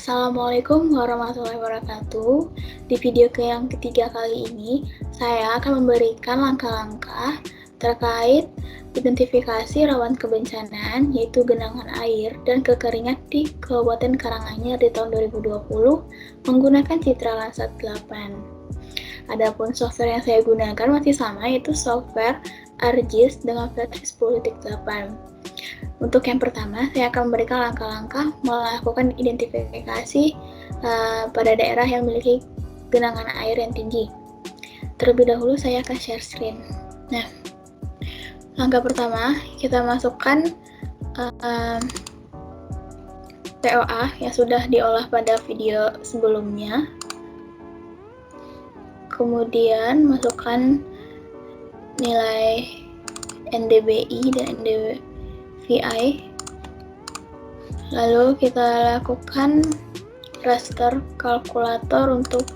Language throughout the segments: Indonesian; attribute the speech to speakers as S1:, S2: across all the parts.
S1: Assalamualaikum warahmatullahi wabarakatuh. Di video yang ketiga kali ini, saya akan memberikan langkah-langkah terkait identifikasi rawan kebencanaan, yaitu genangan air dan kekeringan di Kabupaten Karanganyar di tahun 2020 menggunakan Citra Landsat 8. Adapun software yang saya gunakan masih sama, yaitu software ArcGIS dengan versi 10.8. Untuk yang pertama, saya akan memberikan langkah-langkah melakukan identifikasi pada daerah yang memiliki genangan air yang tinggi. Terlebih dahulu saya akan share screen. Nah, langkah pertama, kita masukkan TOA yang sudah diolah pada video sebelumnya. Kemudian masukkan nilai NDBI dan NDVI. Lalu kita lakukan raster kalkulator untuk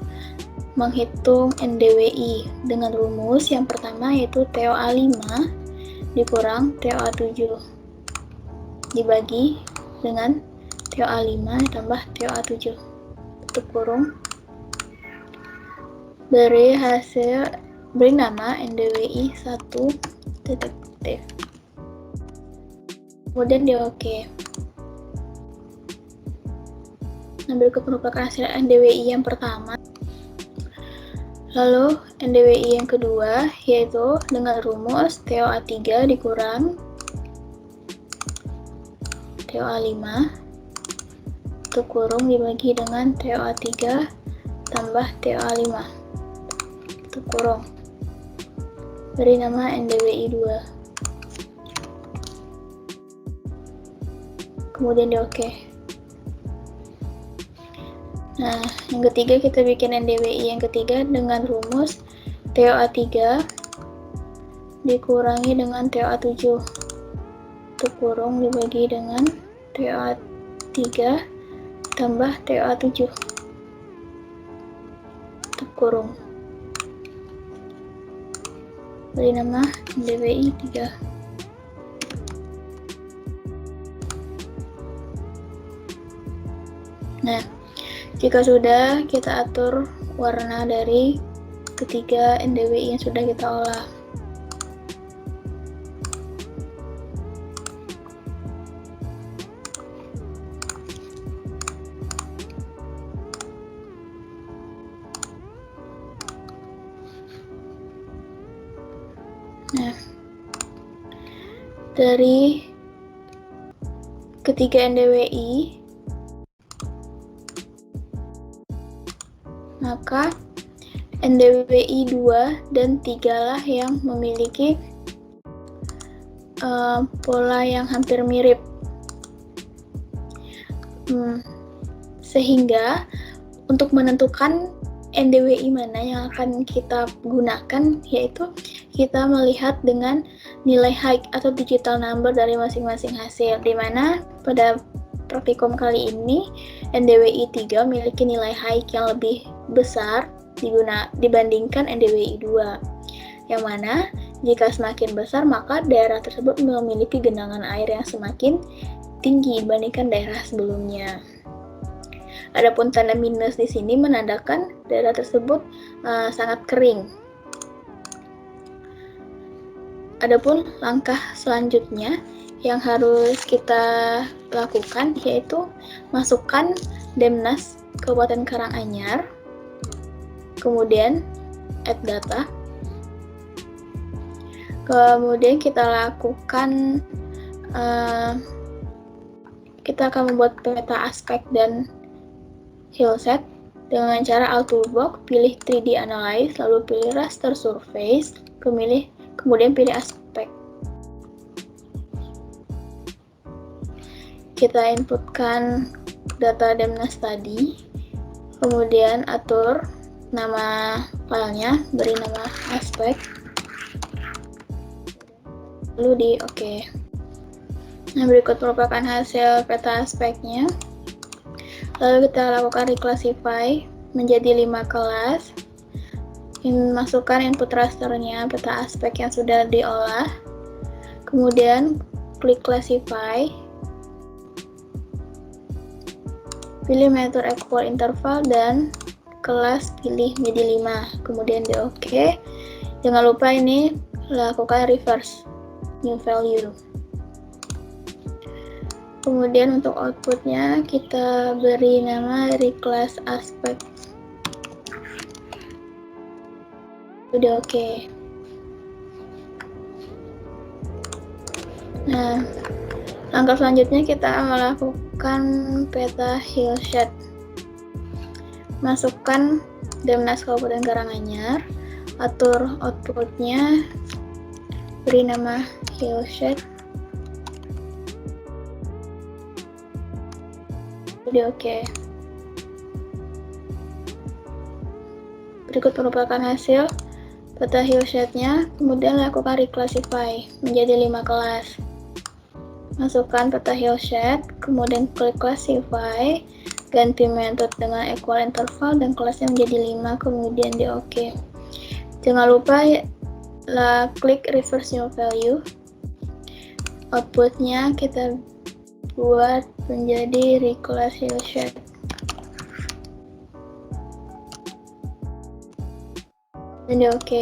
S1: menghitung NDWI dengan rumus yang pertama, yaitu TOA 5 dikurang TOA 7 dibagi dengan TOA 5 ditambah TOA 7 tutup kurung, beri nama NDWI 1 detektif, kemudian di OK. Nah, berikut merupakan hasil NDWI yang pertama. Lalu NDWI yang kedua, yaitu dengan rumus TOA 3 dikurang TOA 5 tutup kurung dibagi dengan TOA 3 tambah TOA 5 tutup kurung, beri nama NDWI 2, kemudian di OK. Nah, yang ketiga kita bikin NDWI yang ketiga dengan rumus TOA 3 dikurangi dengan TOA 7 tutup kurung dibagi dengan TOA 3 tambah TOA 7 tutup kurung, beri nama NDWI 3. Nah, jika sudah, kita atur warna dari ketiga NDWI yang sudah kita olah. Nah, dari ketiga NDWI, maka NDWI 2 dan 3 lah yang memiliki pola yang hampir mirip. Sehingga untuk menentukan NDWI mana yang akan kita gunakan, yaitu kita melihat dengan nilai high atau digital number dari masing-masing hasil, di mana pada praktikum kali ini NDWI 3 memiliki nilai high yang lebih besar dibandingkan NDWI 2, yang mana jika semakin besar maka daerah tersebut memiliki genangan air yang semakin tinggi dibandingkan daerah sebelumnya. Adapun tanda minus di sini menandakan daerah tersebut sangat kering. Adapun langkah selanjutnya yang harus kita lakukan, yaitu masukkan Demnas Kabupaten Karanganyar, kemudian add data, kemudian kita lakukan kita akan membuat peta aspek dan hillset dengan cara Ultrabox, pilih 3D Analyze, lalu pilih Raster Surface, kemudian pilih aspek. Kita inputkan data Demnas tadi, kemudian atur nama filenya, beri nama aspek, lalu di OK. Nah, berikut merupakan hasil peta aspeknya. Lalu kita lakukan reclassify menjadi 5 kelas. Masukkan input rasternya, peta aspek yang sudah diolah. Kemudian klik classify. Pilih metode equal interval dan kelas pilih menjadi 5. Kemudian di OK. Jangan lupa ini lakukan reverse new value. Kemudian untuk outputnya kita beri nama reclass aspect. Udah OK. Nah, langkah selanjutnya kita melakukan peta hillshade. Masukkan Demnas Kabupaten Karanganyar, atur outputnya, beri nama hillshade. Udah OK. Berikut merupakan hasil peta hillshade-nya, kemudian lakukan reclassify menjadi 5 kelas. Masukkan peta hillshade, kemudian klik classify, ganti metode dengan equal interval dan kelasnya menjadi 5, kemudian di OK. Jangan lupa klik reverse new value. Outputnya kita buat menjadi reclass hillshade. Dan di OK.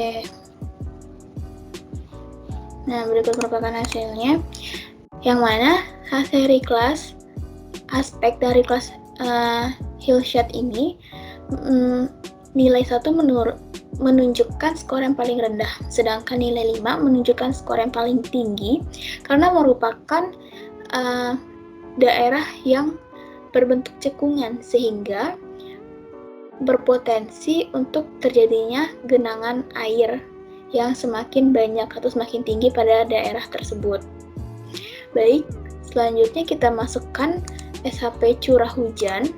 S1: Nah, berikut merupakan hasilnya. Yang mana hasil reclass aspek dari kelas hillshade ini nilai 1 menunjukkan skor yang paling rendah, sedangkan nilai 5 menunjukkan skor yang paling tinggi karena merupakan daerah yang berbentuk cekungan sehingga berpotensi untuk terjadinya genangan air yang semakin banyak atau semakin tinggi pada daerah tersebut. Baik, selanjutnya kita masukkan SHP curah hujan.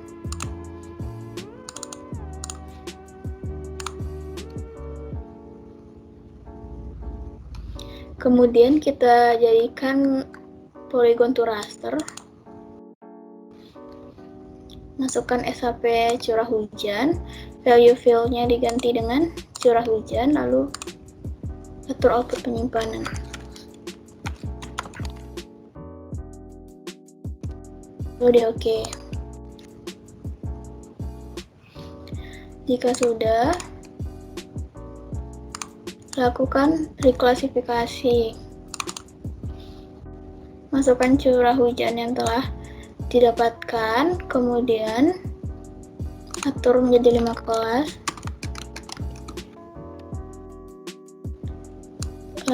S1: Kemudian kita jadikan polygon to raster. Masukkan SHP curah hujan, value fill-nya diganti dengan curah hujan, lalu atur output penyimpanan. Udah OK. Jika sudah, lakukan reklasifikasi. Masukkan curah hujan yang telah didapatkan, kemudian atur menjadi 5 kelas.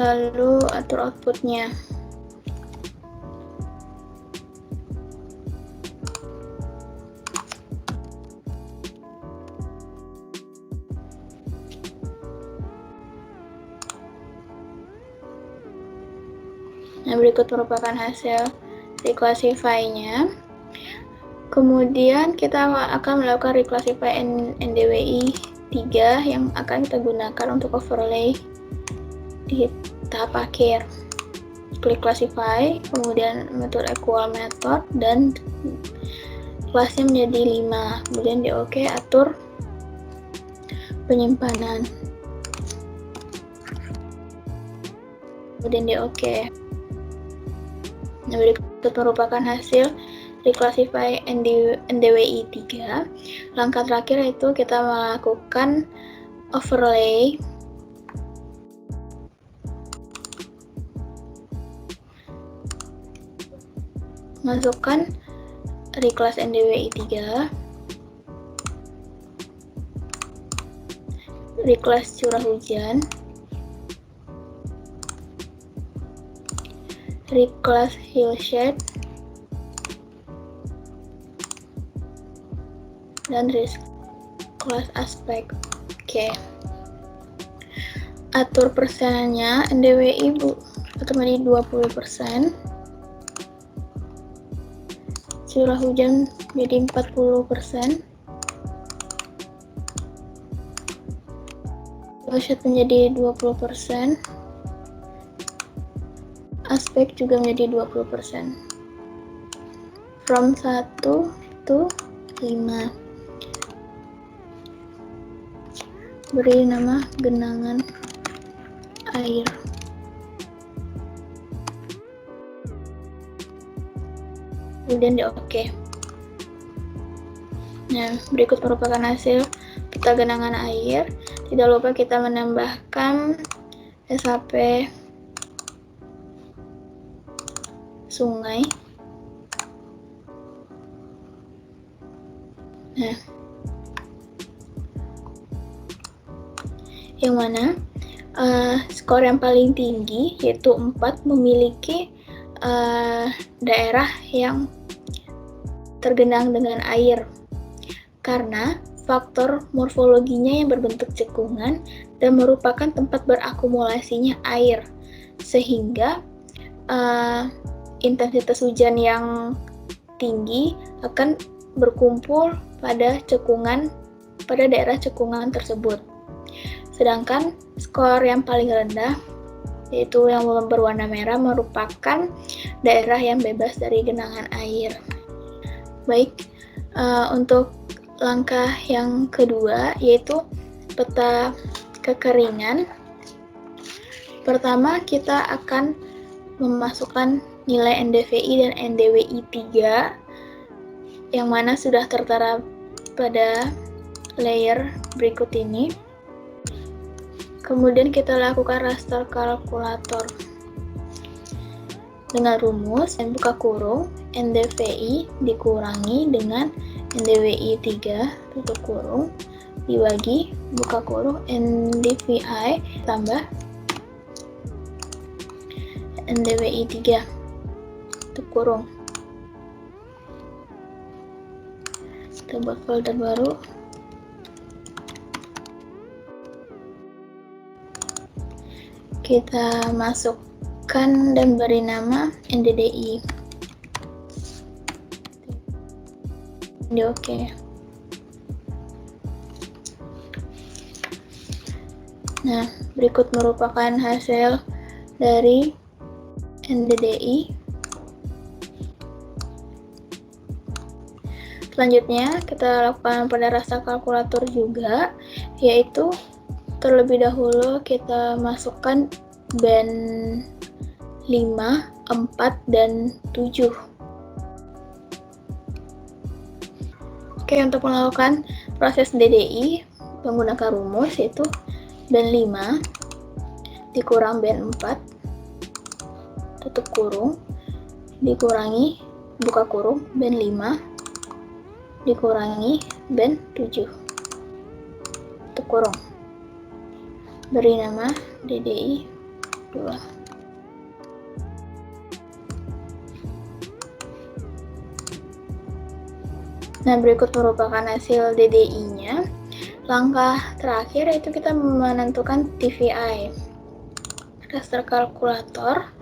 S1: Lalu atur outputnya. Nah, berikut merupakan hasil reclassify-nya. Kemudian kita akan melakukan reclassify NDWI 3 yang akan kita gunakan untuk overlay di tahap akhir. Klik classify, kemudian metode equal method dan kelasnya menjadi 5. Kemudian di OK, atur penyimpanan. Kemudian di OK. Nah, berikut merupakan hasil reclassify NDWI 3. Langkah terakhir itu kita melakukan overlay. Masukkan reclass NDWI 3. Reclass curah hujan. Reclass hillshade dan reclass aspek. Oke. Atur persennya NDWI atau menjadi 20%. Curah hujan menjadi 40%. Hillshade menjadi 20%. Aspek juga menjadi 20%. From 1 to 5. Beri nama genangan air. Kemudian di OK. Nah, berikut merupakan hasil peta genangan air. Tidak lupa kita menambahkan SHP sungai. Nah, yang mana skor yang paling tinggi yaitu 4 memiliki daerah yang tergenang dengan air karena faktor morfologinya yang berbentuk cekungan dan merupakan tempat berakumulasinya air, sehingga intensitas hujan yang tinggi akan berkumpul pada daerah cekungan tersebut. Sedangkan skor yang paling rendah, yaitu yang berwarna merah, merupakan daerah yang bebas dari genangan air. Baik, untuk langkah yang kedua yaitu peta kekeringan. Pertama, kita akan memasukkan nilai NDVI dan NDWI 3 yang mana sudah tertera pada layer berikut ini. Kemudian kita lakukan raster kalkulator dengan rumus dan buka kurung NDVI dikurangi dengan NDWI 3 tutup kurung dibagi buka kurung NDVI tambah NDWI 3 tutup kurung. Kita buat folder baru. Kita masukkan dan beri nama NDDI. Ini oke. Nah, berikut merupakan hasil dari NDDI. Selanjutnya, kita lakukan pada raster kalkulator juga, yaitu terlebih dahulu kita masukkan band 5, 4, dan 7. Oke, untuk melakukan proses DDI menggunakan rumus yaitu band 5 dikurang band 4 tutup kurung dikurangi buka kurung band 5 dikurangi band 7 tutup kurung, beri nama DDI 2. Nah, berikut merupakan hasil DDI-nya. Langkah terakhir yaitu kita menentukan TVI. Raster kalkulator.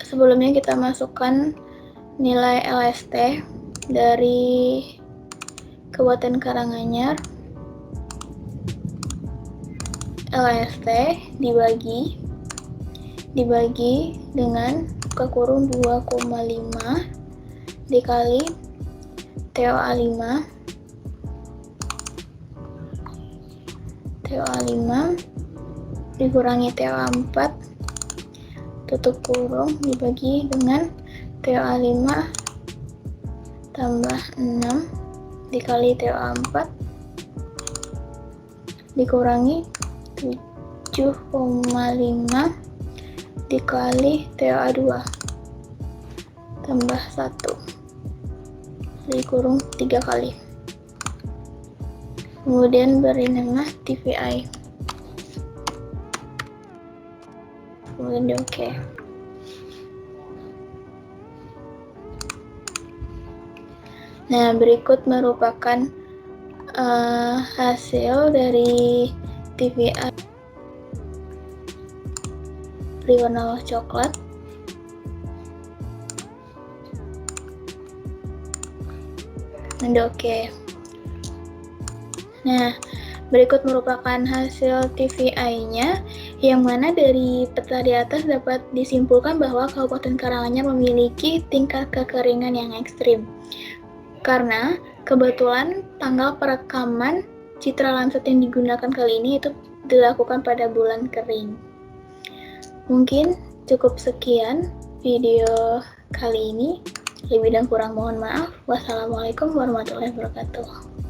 S1: Sebelumnya kita masukkan nilai LST dari Kabupaten Karanganyar. LST dibagi dengan buka kurung 2,5 dikali TOA 5 dikurangi TOA 4 tutup kurung dibagi dengan TOA 5 tambah 6 dikali TOA 4 dikurangi 7,5 dikali TOA 2 tambah 1 dikurung 3 kali. Kemudian beri nama TVI. Kemudian di OK. Nah, berikut merupakan hasil dari TVI berwarna coklat. Oke. Nah, berikut merupakan hasil TVI-nya, yang mana dari peta di atas dapat disimpulkan bahwa Kabupaten Karanganyar memiliki tingkat kekeringan yang ekstrim. Karena kebetulan tanggal perekaman citra Landsat yang digunakan kali ini itu dilakukan pada bulan kering. Mungkin cukup sekian video kali ini. Lebih dan kurang mohon maaf. Wassalamualaikum warahmatullahi wabarakatuh.